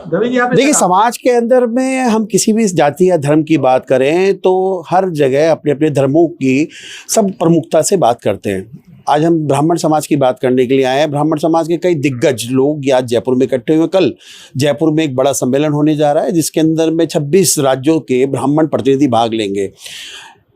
देखिए, समाज के अंदर में हम किसी भी जाति या धर्म की बात करें तो हर जगह अपने अपने धर्मों की सब प्रमुखता से बात करते हैं। आज हम ब्राह्मण समाज की बात करने के लिए आए हैं। ब्राह्मण समाज के कई दिग्गज लोग आज जयपुर में इकट्ठे हुए। कल जयपुर में एक बड़ा सम्मेलन होने जा रहा है जिसके अंदर में 26 राज्यों के ब्राह्मण प्रतिनिधि भाग लेंगे।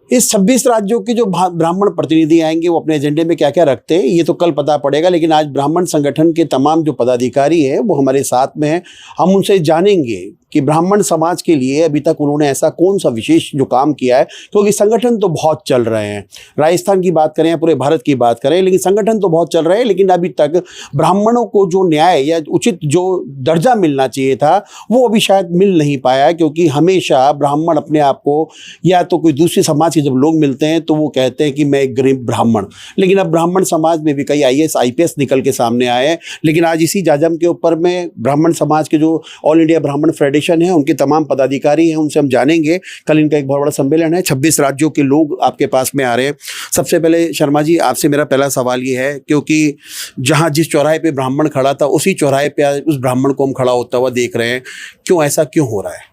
इस 26 राज्यों के जो ब्राह्मण प्रतिनिधि आएंगे वो अपने एजेंडे में क्या क्या रखते हैं ये तो कल पता पड़ेगा, लेकिन आज ब्राह्मण संगठन के तमाम जो पदाधिकारी हैं वो हमारे साथ में हैं। हम उनसे जानेंगे कि ब्राह्मण समाज के लिए अभी तक उन्होंने ऐसा कौन सा विशेष जो काम किया है, क्योंकि संगठन तो बहुत चल रहे हैं। राजस्थान की बात करें या पूरे भारत की बात करें, लेकिन संगठन तो बहुत चल रहे हैं, लेकिन अभी तक ब्राह्मणों को जो न्याय या उचित जो दर्जा मिलना चाहिए था वो अभी शायद मिल नहीं पाया है। क्योंकि हमेशा ब्राह्मण अपने आप को या तो कोई दूसरी समाज के जब लोग मिलते हैं तो वो कहते हैं कि मैं एक गरीब ब्राह्मण, लेकिन अब ब्राह्मण समाज में भी कई IAS IPS निकल के सामने आए हैं। लेकिन आज इसी जाजम के ऊपर में ब्राह्मण समाज के जो ऑल इंडिया ब्राह्मण फेडरेशन है उनके तमाम पदाधिकारी हैं, उनसे हम जानेंगे। कल इनका एक बहुत बड़ा सम्मेलन है, 26 राज्यों के लोग आपके पास में आ रहे हैं। सबसे पहले शर्मा जी आपसे मेरा पहला सवाल ये है, क्योंकि जहां जिस चौराहे पे ब्राह्मण खड़ा था उसी चौराहे पे आज उस ब्राह्मण को हम खड़ा होता हुआ देख रहे हैं, क्यों ऐसा क्यों हो रहा है?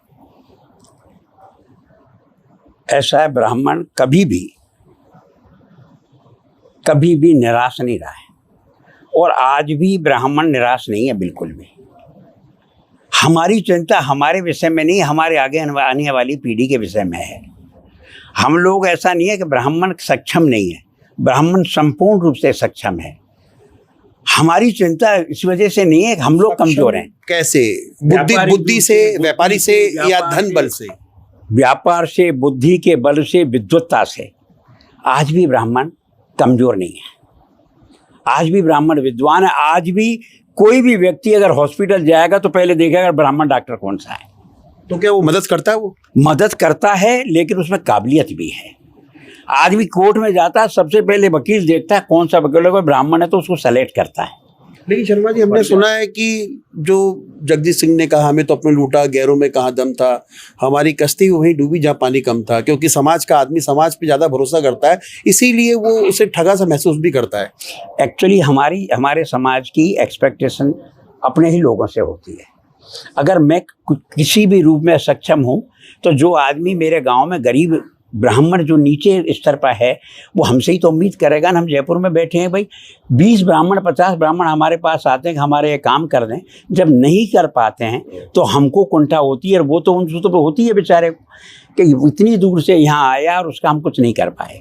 ऐसा है, ब्राह्मण कभी भी निराश नहीं रहा है और आज भी ब्राह्मण निराश नहीं है बिल्कुल भी। हमारी चिंता हमारे विषय में नहीं, हमारे आगे आने वाली पीढ़ी के विषय में है। हम लोग ऐसा नहीं है कि ब्राह्मण सक्षम नहीं है, ब्राह्मण संपूर्ण रूप से सक्षम है। हमारी चिंता इस वजह से नहीं है कि हम लोग कमजोर हैं। कैसे? बुद्धि से, व्यापारी से या धन बल से? व्यापार से, बुद्धि के बल से, विद्वत्ता से। आज भी ब्राह्मण कमजोर नहीं है, आज भी ब्राह्मण विद्वान है। आज भी कोई भी व्यक्ति अगर हॉस्पिटल जाएगा तो पहले देखेगा ब्राह्मण डॉक्टर कौन सा है। तो क्या वो मदद करता है? वो मदद करता है, लेकिन उसमें काबिलियत भी है। आदमी कोर्ट में जाता है, सबसे पहले वकील देखता है कौन सा वकील है, ब्राह्मण है तो उसको सेलेक्ट करता है। लेकिन शर्मा जी, हमने सुना है कि जो जगदीश सिंह ने कहा हमें तो अपने लूटा, गैरों में कहाँ दम था, हमारी कश्ती वहीं डूबी जहाँ पानी कम था। क्योंकि समाज का आदमी समाज पे ज़्यादा भरोसा करता है, इसीलिए वो उसे ठगा सा महसूस भी करता है। एक्चुअली हमारे समाज की एक्सपेक्टेशन अपने ही लोगों से होती है। अगर मैं किसी भी रूप में सक्षम हूँ तो जो आदमी मेरे गाँव में गरीब ब्राह्मण जो नीचे स्तर पर है वो हमसे ही तो उम्मीद करेगा ना। हम जयपुर में बैठे हैं भाई, 20 ब्राह्मण 50 ब्राह्मण हमारे पास आते हैं कि हमारे ये काम कर दें। जब नहीं कर पाते हैं तो हमको कुंठा होती है, और वो तो उनसे तो होती है बेचारे कि इतनी दूर से यहाँ आया और उसका हम कुछ नहीं कर पाए।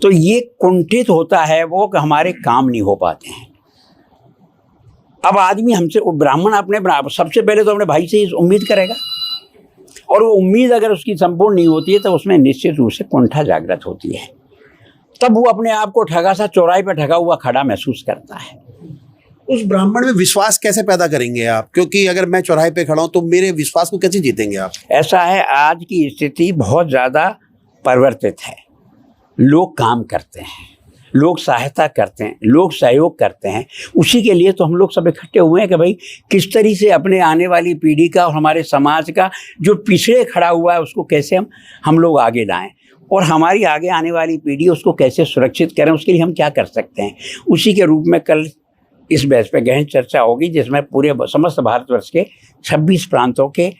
तो ये कुंठित होता है वो कि हमारे काम नहीं हो पाते हैं। अब आदमी हमसे, ब्राह्मण अपने सबसे पहले तो अपने भाई से ही उम्मीद करेगा, और वो उम्मीद अगर उसकी संपूर्ण नहीं होती है तो उसमें निश्चित रूप से कुंठा जागृत होती है। तब वो अपने आप को ठगा सा चौराहे पे ठगा हुआ खड़ा महसूस करता है। उस ब्राह्मण में विश्वास कैसे पैदा करेंगे आप? क्योंकि अगर मैं चौराहे पे खड़ा हूं तो मेरे विश्वास को कैसे जीतेंगे आप? ऐसा है, आज की स्थिति बहुत ज़्यादा परिवर्तित है। लोग काम करते हैं, लोग सहायता करते हैं, लोग सहयोग करते हैं। उसी के लिए तो हम लोग सब इकट्ठे हुए हैं कि भाई किस तरह से अपने आने वाली पीढ़ी का और हमारे समाज का जो पिछड़े खड़ा हुआ है उसको कैसे हम लोग आगे लाएं, और हमारी आगे आने वाली पीढ़ी उसको कैसे सुरक्षित करें, उसके लिए हम क्या कर सकते हैं। उसी के रूप में कल इस बहस पर गहन चर्चा होगी जिसमें पूरे समस्त भारतवर्ष के 26 प्रांतों के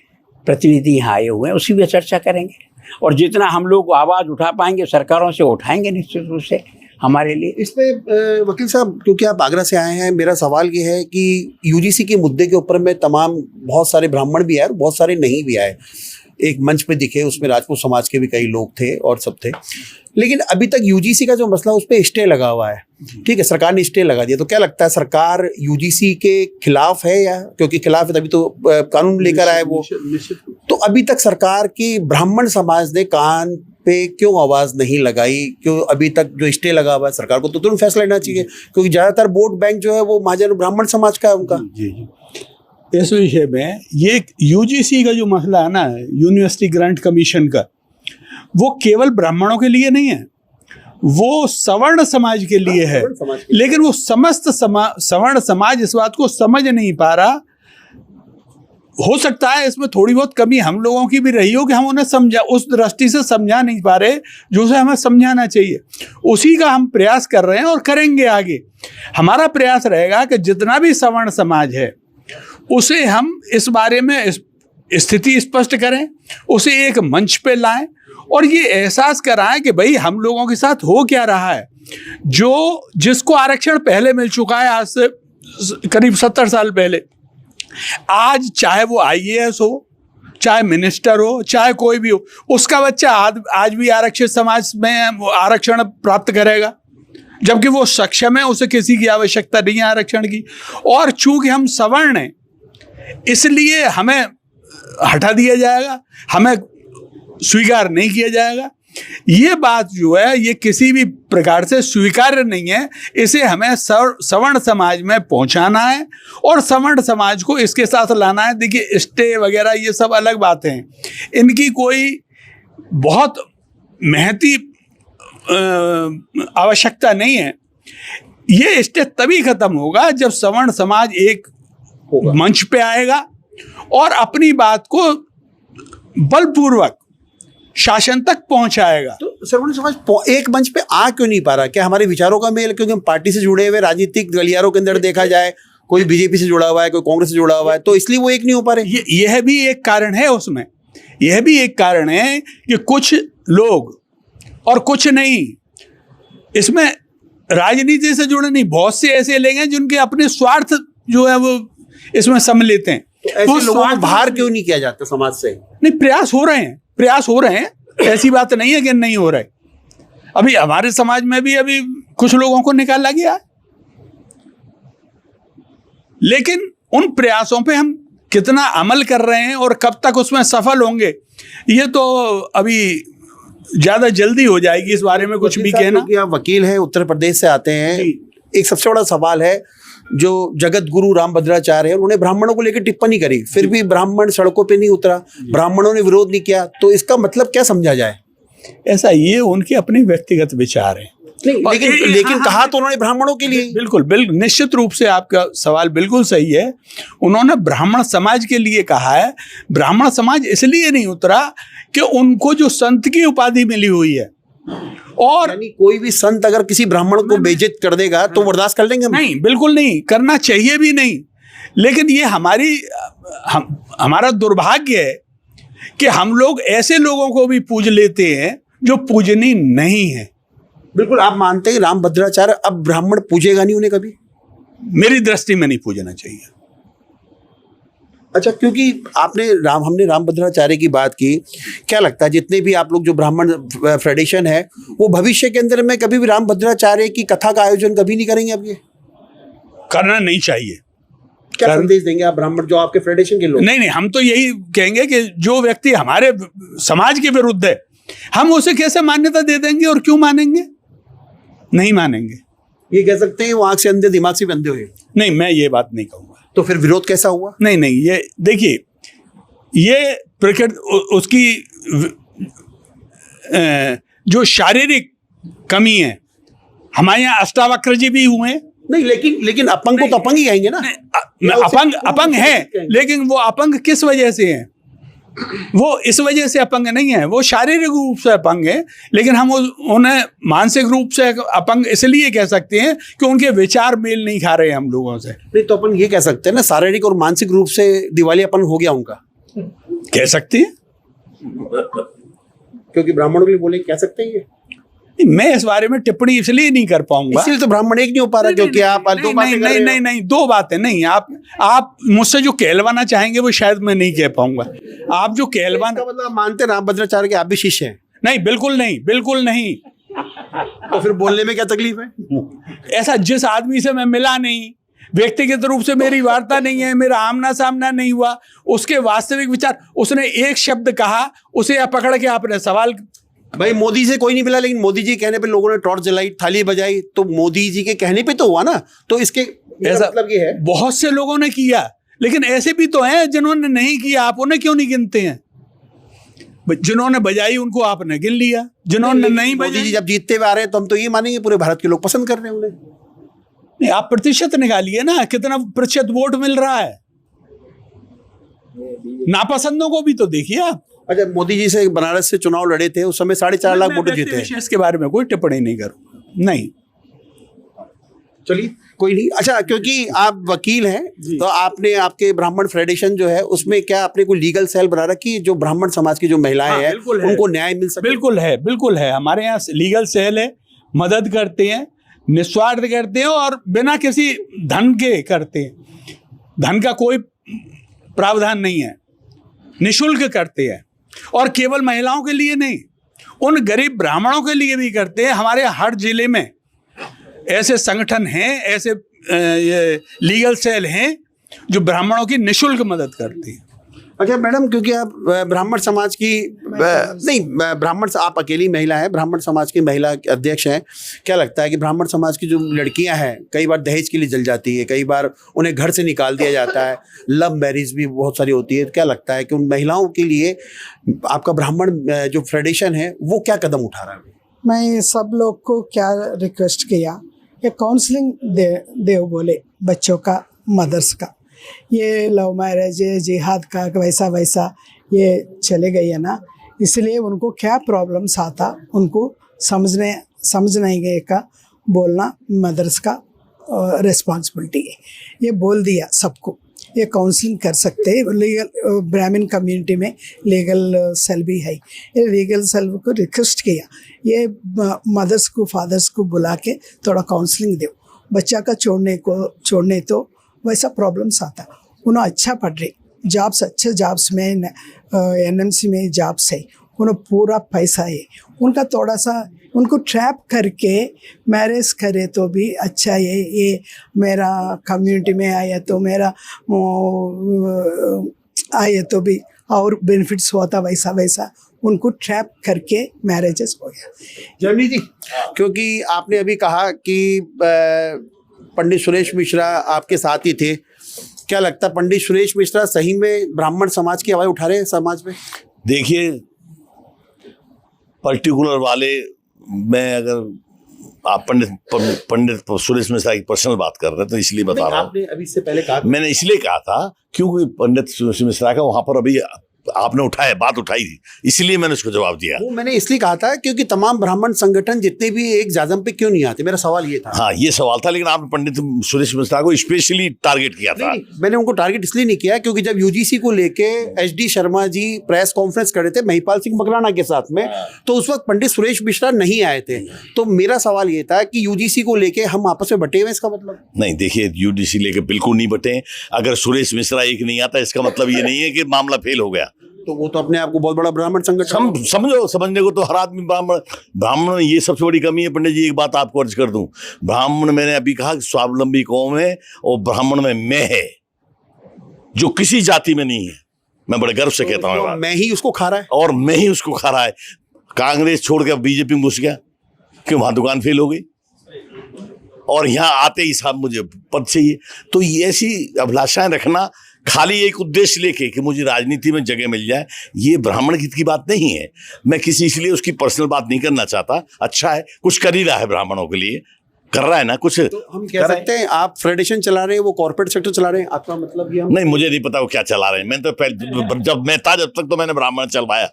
प्रतिनिधि यहाँ आए हुए हैं। उसी पर चर्चा करेंगे, और जितना हम लोग आवाज़ उठा पाएंगे सरकारों से उठाएंगे निश्चित रूप से हमारे लिए। इसमें वकील साहब, क्योंकि आप आगरा से आए हैं, मेरा सवाल ये है कि UGC के मुद्दे के ऊपर में तमाम बहुत सारे ब्राह्मण भी आए और बहुत सारे नहीं भी आए। एक मंच पे दिखे, उसमें राजपूत समाज के भी कई लोग थे और सब थे, लेकिन अभी तक UGC का जो मसला उस पर स्टे लगा हुआ है। ठीक है, सरकार ने स्टे लगा दिया, तो क्या लगता है सरकार UGC के खिलाफ है? या क्योंकि खिलाफ है तभी तो कानून लेकर आए वो। तो अभी तक सरकार की ब्राह्मण समाज ने कान पे क्यों आवाज नहीं लगाई? क्यों अभी तक जो स्टे लगा हुआ है? सरकार को तो तुरंत फैसला लेना चाहिए, क्योंकि ज्यादातर वोट बैंक जो है वो महाजन ब्राह्मण समाज का है उनका। जी। इस विषय में ये UGC का जो मसला है ना, यूनिवर्सिटी ग्रांट कमीशन का, वो केवल ब्राह्मणों के लिए नहीं है, वो सवर्ण समाज के लिए है। लेकिन वो समस्त सवर्ण समाज इस बात को समझ नहीं पा रहा। हो सकता है इसमें थोड़ी बहुत कमी हम लोगों की भी रही हो कि हम उन्हें समझा, उस दृष्टि से समझा नहीं पा रहे जो उसे हमें समझाना चाहिए। उसी का हम प्रयास कर रहे हैं और करेंगे आगे। हमारा प्रयास रहेगा कि जितना भी सवर्ण समाज है उसे हम इस बारे में स्थिति स्पष्ट करें, उसे एक मंच पे लाएं और ये एहसास कराएं कि भाई हम लोगों के साथ हो क्या रहा है। जिसको आरक्षण पहले मिल चुका है आज से करीब 70 साल पहले, आज चाहे वो IAS हो, चाहे मिनिस्टर हो, चाहे कोई भी हो, उसका बच्चा आज भी आरक्षित समाज में आरक्षण प्राप्त करेगा, जबकि वो सक्षम है, उसे किसी की आवश्यकता नहीं है आरक्षण की। और चूंकि हम सवर्ण हैं इसलिए हमें हटा दिया जाएगा, हमें स्वीकार नहीं किया जाएगा। ये बात जो है ये किसी भी प्रकार से स्वीकार्य नहीं है। इसे हमें सवर्ण समाज में पहुंचाना है और सवर्ण समाज को इसके साथ लाना है। देखिए स्टे वगैरह ये सब अलग बातें हैं, इनकी कोई बहुत महती आवश्यकता नहीं है। ये स्टे तभी खत्म होगा जब सवर्ण समाज एक मंच पे आएगा और अपनी बात को बलपूर्वक शासन तक पहुंचाएगा। तो सवर्ण समाज एक मंच पे आ क्यों नहीं पा रहा? क्या हमारे विचारों का मेल, क्योंकि हम पार्टी से जुड़े हुए राजनीतिक गलियारों के अंदर देखा जाए, कोई बीजेपी से जुड़ा हुआ है, कोई कांग्रेस से जुड़ा हुआ है, तो इसलिए वो एक नहीं हो पा रहे। यह भी एक कारण है, उसमें यह भी एक कारण है कि कुछ लोग और कुछ नहीं, इसमें राजनीति से जुड़े नहीं, बहुत से ऐसे लेंगे जिनके अपने स्वार्थ जो है वो इसमें सम्मिलित हैं। तो ऐसे लोगों को बाहर क्यों नहीं किया जाता समाज से? नहीं, प्रयास हो रहे हैं, ऐसी बात नहीं है कि नहीं हो रहे। अभी हमारे समाज में भी अभी कुछ लोगों को निकाला गया, लेकिन उन प्रयासों पे हम कितना अमल कर रहे हैं और कब तक उसमें सफल होंगे, ये तो अभी ज्यादा जल्दी हो जाएगी इस बारे में कुछ भी कहना। क्योंकि आप वकील हैं, उत्तर प्रदेश से आते हैं, एक सबसे बड़ा सवाल है जो जगत गुरु रामभद्राचार्य है, उन्होंने ब्राह्मणों को लेकर टिप्पणी करी, फिर भी ब्राह्मण सड़कों पे नहीं उतरा, ब्राह्मणों ने विरोध नहीं किया, तो इसका मतलब क्या समझा जाए? ऐसा ये उनके अपने व्यक्तिगत विचार हैं। लेकिन कहा तो उन्होंने ब्राह्मणों के लिए। बिल्कुल निश्चित रूप से आपका सवाल बिल्कुल सही है। उन्होंने ब्राह्मण समाज के लिए कहा है। ब्राह्मण समाज इसलिए नहीं उतरा कि उनको जो संत की उपाधि मिली हुई है, और यानी कोई भी संत अगर किसी ब्राह्मण को बेइज्जत कर देगा तो बर्दाश्त कर लेंगे? नहीं, बिल्कुल नहीं, करना चाहिए भी नहीं। लेकिन ये हमारा दुर्भाग्य है कि हम लोग ऐसे लोगों को भी पूज लेते हैं जो पूजनीय नहीं है। बिल्कुल, आप मानते हैं रामभद्राचार्य अब ब्राह्मण पूजेगा नहीं उन्हें कभी? मेरी दृष्टि में नहीं पूजना चाहिए। अच्छा, क्योंकि हमने रामभद्राचार्य की बात की, क्या लगता है जितने भी आप लोग जो ब्राह्मण फेडरेशन है वो भविष्य के अंदर में कभी भी रामभद्राचार्य की कथा का आयोजन कभी नहीं करेंगे? अब ये करना नहीं चाहिए। क्या संदेश देंगे आप ब्राह्मण जो आपके फेडरेशन के लोग? नहीं, हम तो यही कहेंगे कि जो व्यक्ति हमारे समाज के विरुद्ध है हम उसे कैसे मान्यता दे देंगे और क्यों मानेंगे? नहीं मानेंगे। ये कह सकते हैं वो आंख से अंधे दिमाग से भी अंधे हुए? नहीं, मैं ये बात नहीं कहूँगा। तो फिर विरोध कैसा हुआ? नहीं, ये देखिए, ये प्रकृति उसकी जो शारीरिक कमी है, हमारे यहाँ अष्टावक्र जी भी हुए। नहीं, लेकिन अपंग को तो अपंग ही कहेंगे ना। अपंग है, लेकिन वो अपंग किस वजह से है? वो इस वजह से अपंग नहीं है, वो शारीरिक रूप से अपंग है, लेकिन हम उन्हें मानसिक रूप से अपंग इसलिए कह सकते हैं कि उनके विचार मेल नहीं खा रहे हम लोगों से। नहीं, तो अपन ये कह सकते हैं ना शारीरिक और मानसिक रूप से दिवालियापन हो गया उनका, कह सकते हैं। क्योंकि ब्राह्मणों के लिए बोले, कह सकते हैं ये? मैं इस बारे में टिप्पणी इसलिए नहीं कर पाऊंगा। इसलिए तो ब्राह्मण एक नहीं हो पा रहा, क्योंकि आप दो बातें कर रहे हो। नहीं, दो बातें नहीं। आप मुझसे जो कहलवाना चाहेंगे वो शायद मैं नहीं कह पाऊंगा। आप जो कहलवाना, मतलब मानते रामभद्राचार्य के आप भी शिष्य हैं? नहीं, बिल्कुल नहीं। तो फिर बोलने में क्या तकलीफ है? ऐसा जिस आदमी से मैं मिला नहीं, व्यक्तिगत रूप से मेरी वार्ता नहीं है, मेरा आमना सामना नहीं हुआ, उसके वास्तविक विचार, उसने एक शब्द कहा, उसे पकड़ के आपने सवाल। भाई मोदी से कोई नहीं मिला, लेकिन मोदी जी कहने पे लोगों ने टॉर्च जलाई, थाली बजाई, तो मोदी जी के कहने पे तो हुआ ना। तो इसके ऐसा मतलब ये है बहुत से लोगों ने किया, लेकिन ऐसे भी तो हैं जिन्होंने नहीं किया। आप उन्हें क्यों नहीं गिनते हैं? जिन्होंने बजाई उनको आपने गिन लिया, जिन्होंने नहीं बजाई। मोदी जी जब जीतते हुए आ रहे हैं तो हम तो ये मानेंगे पूरे भारत के लोग पसंद कर रहे हैं उन्हें। नहीं, आप प्रतिशत निकालिए ना, कितना प्रतिशत वोट मिल रहा है। नापसंदों को भी तो देखिए आप। अच्छा, मोदी जी से बनारस से चुनाव लड़े थे, उस समय 4.5 लाख वोट जीते। इसके बारे में कोई टिप्पणी नहीं करूंगा। नहीं, चलिए कोई नहीं। अच्छा, क्योंकि आप वकील हैं तो आपने आपके ब्राह्मण फेडरेशन जो है उसमें क्या आपने कोई लीगल सेल बना रखी जो ब्राह्मण समाज की जो महिलाएं हैं उनको न्याय मिल सके? बिल्कुल है। हमारे यहाँ लीगल सेल है, मदद करते हैं, निस्वार्थ करते हैं और बिना किसी धन के करते हैं। धन का कोई प्रावधान नहीं है, निशुल्क करते हैं। और केवल महिलाओं के लिए नहीं, उन गरीब ब्राह्मणों के लिए भी करते हैं। हमारे हर जिले में ऐसे संगठन हैं, ऐसे ये लीगल सेल हैं जो ब्राह्मणों की निशुल्क मदद करती हैं। अच्छा मैडम, क्योंकि आप ब्राह्मण समाज की ब्राह्मण आप अकेली महिला हैं, ब्राह्मण समाज की महिला अध्यक्ष हैं, क्या लगता है कि ब्राह्मण समाज की जो लड़कियां हैं कई बार दहेज के लिए जल जाती है, कई बार उन्हें घर से निकाल दिया जाता है, लव मैरिज भी बहुत सारी होती है, क्या लगता है कि उन महिलाओं के लिए आपका ब्राह्मण जो फेडरेशन है वो क्या कदम उठा रहा है? मैं सब लोग को क्या रिक्वेस्ट किया कि काउंसलिंग दे बोले बच्चों का, मदर्स का। ये लव मैरिज, जिहाद का वैसा ये चले गई है ना, इसलिए उनको क्या प्रॉब्लम्स आता उनको समझने का बोलना मदर्स का रिस्पॉन्सिबिलिटी है। ये बोल दिया सबको, ये काउंसलिंग कर सकते हैं। लीगल ब्राह्मण कम्युनिटी में लीगल सेल भी है, ये लीगल सेल को रिक्वेस्ट किया ये मदर्स को फादर्स को बुला के थोड़ा काउंसलिंग दो। बच्चा का छोड़ने तो वैसा प्रॉब्लम्स आता। उन्हें अच्छा पढ़ रहे, जॉब्स अच्छे जॉब्स में एनएमसी में जॉब्स है, उन्हें पूरा पैसा है, उनका थोड़ा सा उनको ट्रैप करके मैरिज करे तो भी अच्छा है। ये मेरा कम्युनिटी में आया तो मेरा आए तो भी और बेनिफिट्स होता, वैसा उनको ट्रैप करके मैरिजेस हो गया। जर्नी जी, क्योंकि आपने अभी कहा कि पंडित सुरेश मिश्रा आपके साथ ही थे, क्या लगता है पंडित सुरेश मिश्रा सही में ब्राह्मण समाज की आवाज़ उठा रहे हैं समाज में? देखिए, पर्टिकुलर वाले मैं अगर आप पंडित सुरेश मिश्रा की पर्सनल बात कर रहे हैं तो इसलिए बता रहा हूँ। आपने अभी इससे पहले कहा, मैंने इसलिए कहा था क्योंकि पंडित सुरेश मिश्रा का वहां पर अभी आपने बात उठाई थी, इसलिए मैंने उसको जवाब दिया। वो मैंने इसलिए कहा था क्योंकि तमाम ब्राह्मण संगठन जितने भी एक जाजम पे क्यों नहीं आते, मेरा सवाल ये था। हाँ, ये सवाल था, लेकिन आपने पंडित सुरेश मिश्रा को स्पेशली टारगेट किया था। नहीं, मैंने उनको टारगेट इसलिए नहीं किया क्योंकि जब यूजीसी को लेके HD Sharma ji press conference कर रहे थे महिपाल सिंह मकराना के साथ में, तो उस वक्त पंडित सुरेश मिश्रा नहीं आए थे। तो मेरा सवाल ये था कि यूजीसी को लेके हम आपस में बटे हुए, इसका मतलब? नहीं, देखिए, यूजीसी लेके बिल्कुल नहीं बटे। अगर सुरेश मिश्रा एक नहीं आता इसका मतलब ये नहीं है कि मामला फेल हो गया। तो वो तो अपने आप को बहुत बड़ा ब्राह्मण संगठन समझने को तो हर आदमी ब्राह्मण ये सबसे बड़ी कमी है। पंडित जी, एक बात आपको अर्ज कर दूं, ब्राह्मण मैंने अभी कहा कि स्वावलंबी कौम है और ब्राह्मण में मैं है जो किसी जाति में नहीं है। मैं बड़े गर्व से कहता हूँ, मैं ही उसको खा रहा है और मैं ही उसको खा रहा है। कांग्रेस छोड़ के बीजेपी में घुस गया, क्यों? वहां दुकान फेल हो गई और यहाँ आते ही साहब मुझे पद चाहिए। तो ये ऐसी अभिलाषाएं रखना खाली एक उद्देश्य लेके कि मुझे राजनीति में जगह मिल जाए, ये ब्राह्मण हित की बात नहीं है। मैं किसी इसलिए उसकी पर्सनल बात नहीं करना चाहता। अच्छा है, कुछ कर ही रहा है ब्राह्मणों के लिए, कर रहा है ना कुछ। तो हम कह सकते हैं आप फेडरेशन चला रहे हैं, वो कॉर्पोरेट सेक्टर चला रहे हैं, आपका मतलब ये? नहीं, मुझे नहीं पता वो क्या चला रहे हैं। मैं तो पहले जब मैं था, जब तक तो मैंने ब्राह्मण चलवाया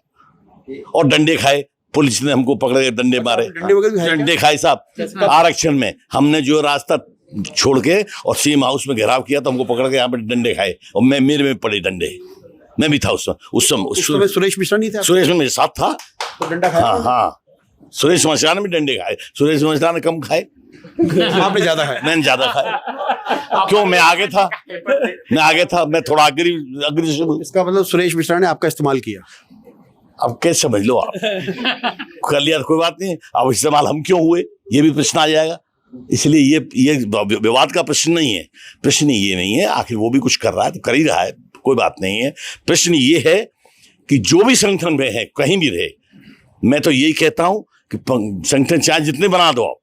और डंडे खाए। पुलिस ने हमको पकड़ के डंडे मारे, डंडे खाए साहब। आरक्षण में हमने जो रास्ता छोड़ के और सीएम हाउस में घेराव किया तो हमको पकड़ के यहाँ पे डंडे खाए और मेरे में पड़े डंडे। मैं भी था उस समय सुरेश मिश्रा नहीं था? सुरेश में मेरे साथ था तो डंडा खाया? हाँ, सुरेश मिश्रा ने भी डंडे खाए। सुरेश मिश्रा ने कम खाए, आपने ज्यादा खाया? मैंने ज्यादा खाया। क्यों? मैं आगे था, मैं थोड़ा अग्रेसिव। इसका मतलब सुरेश मिश्रा ने आपका इस्तेमाल किया? अब कैसे समझ लो आप? कर लिया कोई बात नहीं, अब इस्तेमाल हम क्यों हुए ये भी प्रश्न आ जाएगा। इसलिए ये विवाद का प्रश्न नहीं है। प्रश्न ये नहीं है, आखिर वो भी कुछ कर रहा है तो कर ही रहा है, कोई बात नहीं है। प्रश्न ये है कि जो भी संगठन में है, कहीं भी रहे, मैं तो यही कहता हूं कि संगठन चाहे जितने बना दो आप,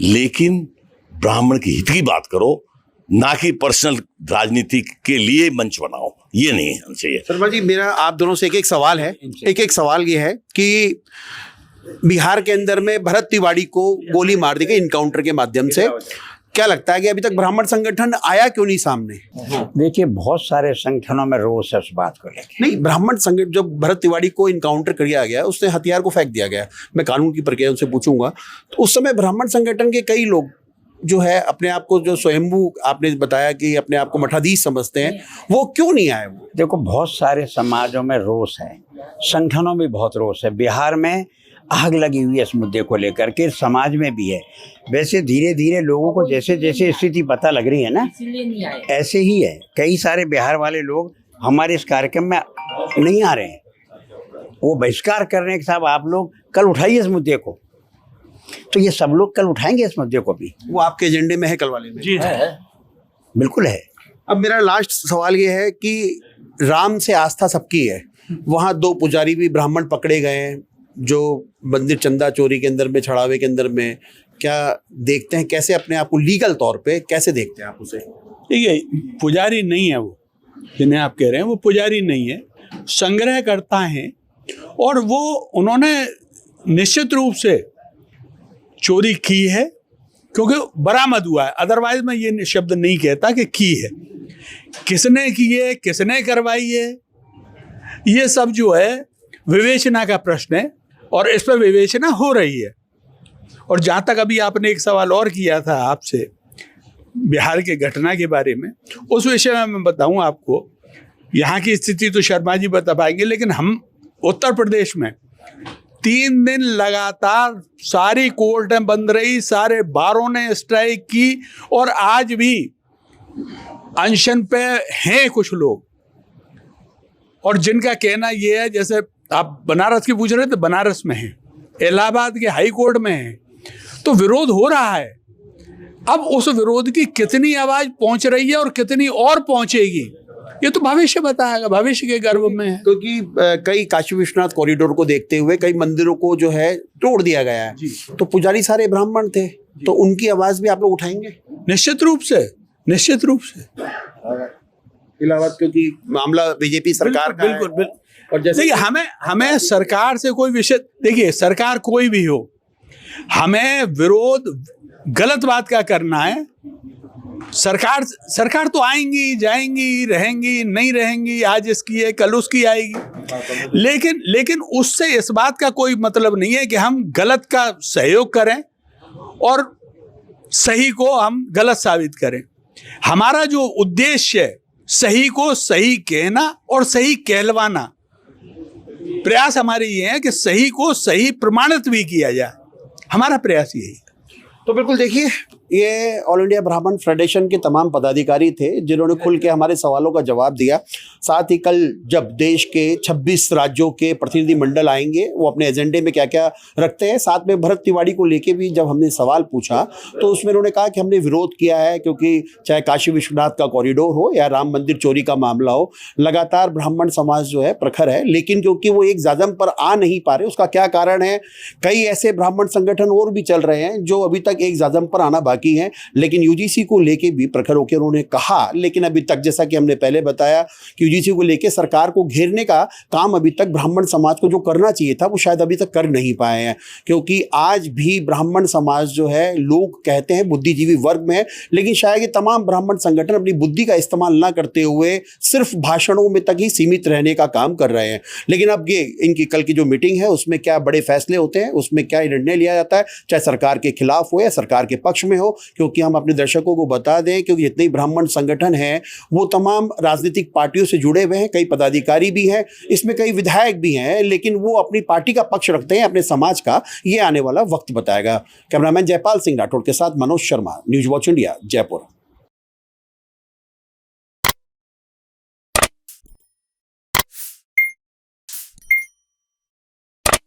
लेकिन ब्राह्मण की हित की बात करो, ना कि पर्सनल राजनीति के लिए मंच बनाओ। ये नहीं होना चाहिए। शर्मा जी, मेरा आप दोनों से एक सवाल है। एक सवाल ये है कि बिहार के अंदर में भरत तिवारी को गोली मार दी गई इनकाउंटर के माध्यम से, क्या लगता है कि अभी तक ब्राह्मण संगठन आया क्यों नहीं सामने? देखिए, बहुत सारे संगठनों में रोष है उस बात को लेकर। नहीं, ब्राह्मण संगठन जब भरत तिवारी को इनकाउंटर किया गया, उसने हथियार को फेंक दिया गया, मैं कानून की प्रक्रिया उनसे पूछूंगा, तो उस समय ब्राह्मण संगठन के कई लोग जो है अपने आप को जो स्वयंभू आपने बताया कि अपने आप को मठाधीश समझते हैं, वो क्यों नहीं आए? वो देखो, बहुत सारे समाजों में रोष है, संगठनों में बहुत रोष है। बिहार में आग लगी हुई है इस मुद्दे को लेकर के, समाज में भी है। वैसे धीरे धीरे लोगों को जैसे जैसे स्थिति पता लग रही है ना, ऐसे ही है। कई सारे बिहार वाले लोग हमारे इस कार्यक्रम में नहीं आ रहे हैं, वो बहिष्कार कर रहे हैं कि साहब आप लोग कल उठाइए इस मुद्दे को। तो ये सब लोग कल उठाएंगे इस मुद्दे को भी। वो आपके एजेंडे में है कल वाले में? जी है, बिल्कुल है। अब मेरा लास्ट सवाल ये है कि राम से आस्था सबकी है, वहाँ 2 पुजारी भी ब्राह्मण पकड़े गए हैं जो मंदिर चंदा चोरी के अंदर में, छड़ावे के अंदर में। क्या देखते हैं, कैसे अपने आप को लीगल तौर पे कैसे देखते हैं आप उसे? देखिए, पुजारी नहीं है वो, जिन्हें आप कह रहे हैं वो पुजारी नहीं है, संग्रह करता है। और वो उन्होंने निश्चित रूप से चोरी की है, क्योंकि बरामद हुआ है। अदरवाइज मैं ये शब्द नहीं कहता कि की है। किसने की है, किसने करवाई है, ये सब जो है विवेचना का प्रश्न है, और इस पर विवेचना हो रही है। और जहाँ तक अभी आपने एक सवाल और किया था आपसे बिहार के घटना के बारे में, उस विषय में मैं बताऊं आपको। यहाँ की स्थिति तो शर्मा जी बता पाएंगे, लेकिन हम उत्तर प्रदेश में 3 दिन लगातार सारी कोर्टें बंद रही, सारे बारों ने स्ट्राइक की, और आज भी अनशन पे हैं कुछ लोग। और जिनका कहना यह है, जैसे आप बनारस की पूछ रहे थे, बनारस में है, इलाहाबाद के हाई कोर्ट में है, तो विरोध हो रहा है। अब उस विरोध की कितनी आवाज पहुंच रही है और कितनी और पहुंचेगी, ये तो भविष्य बताएगा, भविष्य के गर्भ में है। क्योंकि कई काशी विश्वनाथ कॉरिडोर को देखते हुए कई मंदिरों को जो है तोड़ दिया गया है, तो पुजारी सारे ब्राह्मण थे, तो उनकी आवाज भी आप लोग उठाएंगे? निश्चित रूप से, निश्चित रूप से। इलाहाबाद क्योंकि मामला बीजेपी सरकार का बिल्कुल, है। बिल्कुल। और जैसे देखिए, हमें सरकार से कोई विषय, देखिए सरकार कोई भी हो, हमें विरोध गलत बात का करना है। सरकार तो आएंगी, जाएंगी, रहेंगी, नहीं रहेंगी, आज इसकी है कल उसकी आएगी, लेकिन उससे इस बात का कोई मतलब नहीं है कि हम गलत का सहयोग करें और सही को हम गलत साबित करें। हमारा जो उद्देश्य है, सही को सही कहना और सही कहलवाना। प्रयास हमारे ये है कि सही को सही प्रमाणित भी किया जाए, हमारा प्रयास यही है। तो बिल्कुल देखिए, ये ऑल इंडिया ब्राह्मण फेडरेशन के तमाम पदाधिकारी थे जिन्होंने खुल के हमारे सवालों का जवाब दिया। साथ ही कल जब देश के 26 राज्यों के प्रतिनिधि मंडल आएंगे, वो अपने एजेंडे में क्या क्या रखते हैं, साथ में भरत तिवारी को लेके भी जब हमने सवाल पूछा तो उसमें उन्होंने कहा कि हमने विरोध किया है, क्योंकि चाहे काशी विश्वनाथ का कॉरिडोर हो या राम मंदिर चोरी का मामला हो, लगातार ब्राह्मण समाज जो है प्रखर है, लेकिन क्योंकि वो एक जाजम पर आ नहीं पा रहे। उसका क्या कारण है? कई ऐसे ब्राह्मण संगठन और भी चल रहे हैं जो अभी तक एक जाजम पर आना बाकी है, लेकिन यूजीसी को लेके भी प्रखर होकर उन्होंने कहा, लेकिन अभी तक जैसा कि हमने पहले बताया कि यूजीसी को लेके सरकार को घेरने का काम अभी तक ब्राह्मण समाज को जो करना चाहिए था वो शायद अभी तक कर नहीं पाए हैं। क्योंकि आज भी ब्राह्मण समाज जो है, लोग कहते हैं बुद्धिजीवी वर्ग में है, लेकिन शायद ये तमाम ब्राह्मण संगठन अपनी बुद्धि का इस्तेमाल ना करते हुए सिर्फ भाषणों में तक ही सीमित रहने का काम कर रहे हैं। लेकिन अब ये इनकी कल की जो मीटिंग है उसमें क्या बड़े फैसले होते हैं, उसमें क्या निर्णय लिया जाता है, चाहे सरकार के खिलाफ हो या सरकार के पक्ष में हो। क्योंकि हम अपने दर्शकों को बता दें, क्योंकि जितने ब्राह्मण संगठन हैं वो तमाम राजनीतिक पार्टियों से जुड़े हुए हैं, कई पदाधिकारी भी हैं, इसमें कई विधायक भी हैं, लेकिन वो अपनी पार्टी का पक्ष रखते हैं, अपने समाज का। ये आने वाला वक्त बताएगा। कैमरामैन जयपाल सिंह राठौड़ के साथ Manoj Sharma, news watch India, Jaipur.